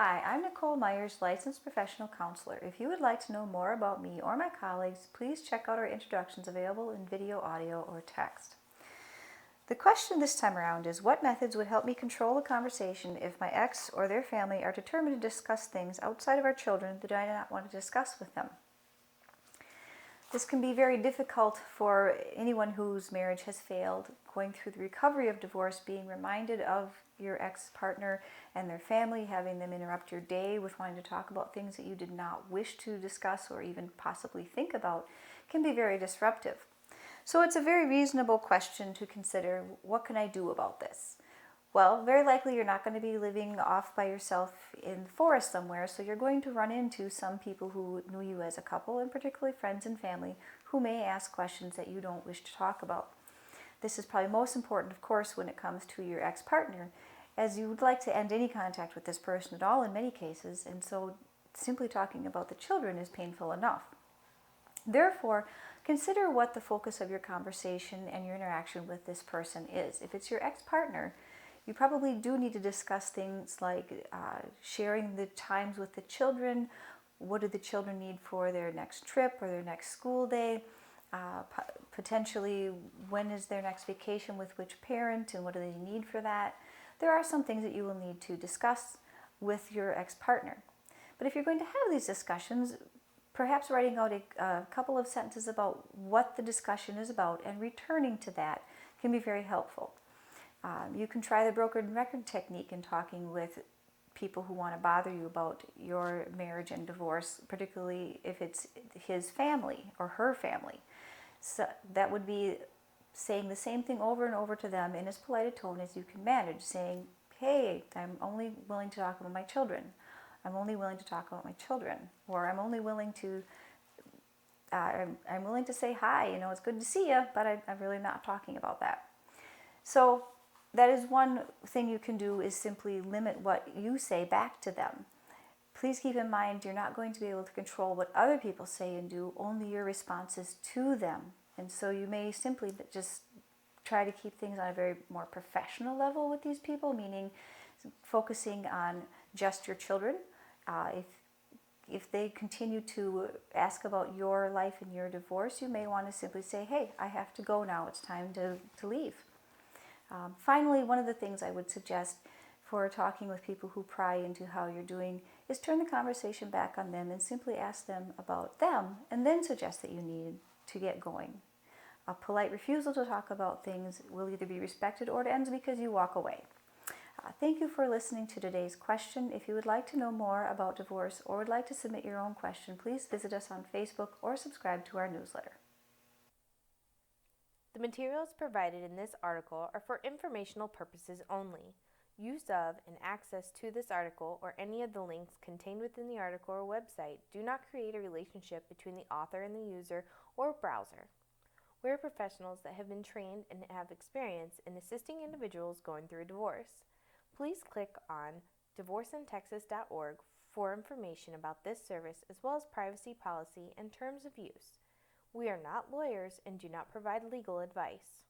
Hi, I'm Nicole Myers, licensed professional counselor. If you would like to know more about me or my colleagues, please check out our introductions available in video, audio, or text. The question this time around is, what methods would help me control the conversation if my ex or their family are determined to discuss things outside of our children that I do not want to discuss with them? This can be very difficult for anyone whose marriage has failed, going through the recovery of divorce, being reminded of your ex-partner and their family, having them interrupt your day with wanting to talk about things that you did not wish to discuss or even possibly think about, can be very disruptive. So it's a very reasonable question to consider, what can I do about this? Well, very likely you're not going to be living off by yourself in the forest somewhere, so you're going to run into some people who knew you as a couple, and particularly friends and family, who may ask questions that you don't wish to talk about. This is probably most important, of course, when it comes to your ex-partner, as you would like to end any contact with this person at all in many cases, and so simply talking about the children is painful enough. Therefore, consider what the focus of your conversation and your interaction with this person is. If it's your ex-partner, you probably do need to discuss things like sharing the times with the children. What do the children need for their next trip or their next school day? Potentially, when is their next vacation with which parent and what do they need for that? There are some things that you will need to discuss with your ex-partner. But if you're going to have these discussions, perhaps writing out a couple of sentences about what the discussion is about and returning to that can be very helpful. You can try the broken record technique in talking with people who want to bother you about your marriage and divorce, particularly if it's his family or her family. So that would be saying the same thing over and over to them in as polite a tone as you can manage, saying, hey, I'm only willing to talk about my children. I'm only willing to talk about my children. Or I'm only willing to I'm willing to say hi, it's good to see you, but I'm really not talking about that. So that is one thing you can do, is simply limit what you say back to them. Please keep in mind, you're not going to be able to control what other people say and do, only your responses to them. And so you may simply just try to keep things on a very more professional level with these people, meaning focusing on just your children. If they continue to ask about your life and your divorce, you may want to simply say, hey, I have to go now. It's time to leave. Finally, one of the things I would suggest for talking with people who pry into how you're doing is turn the conversation back on them and simply ask them about them, and then suggest that you need to get going. A polite refusal to talk about things will either be respected or it ends because you walk away. Thank you for listening to today's question. If you would like to know more about divorce or would like to submit your own question, please visit us on Facebook or subscribe to our newsletter. The materials provided in this article are for informational purposes only. Use of and access to this article or any of the links contained within the article or website do not create a relationship between the author and the user or browser. We are professionals that have been trained and have experience in assisting individuals going through a divorce. Please click on divorceintexas.org for information about this service as well as privacy policy and terms of use. We are not lawyers and do not provide legal advice.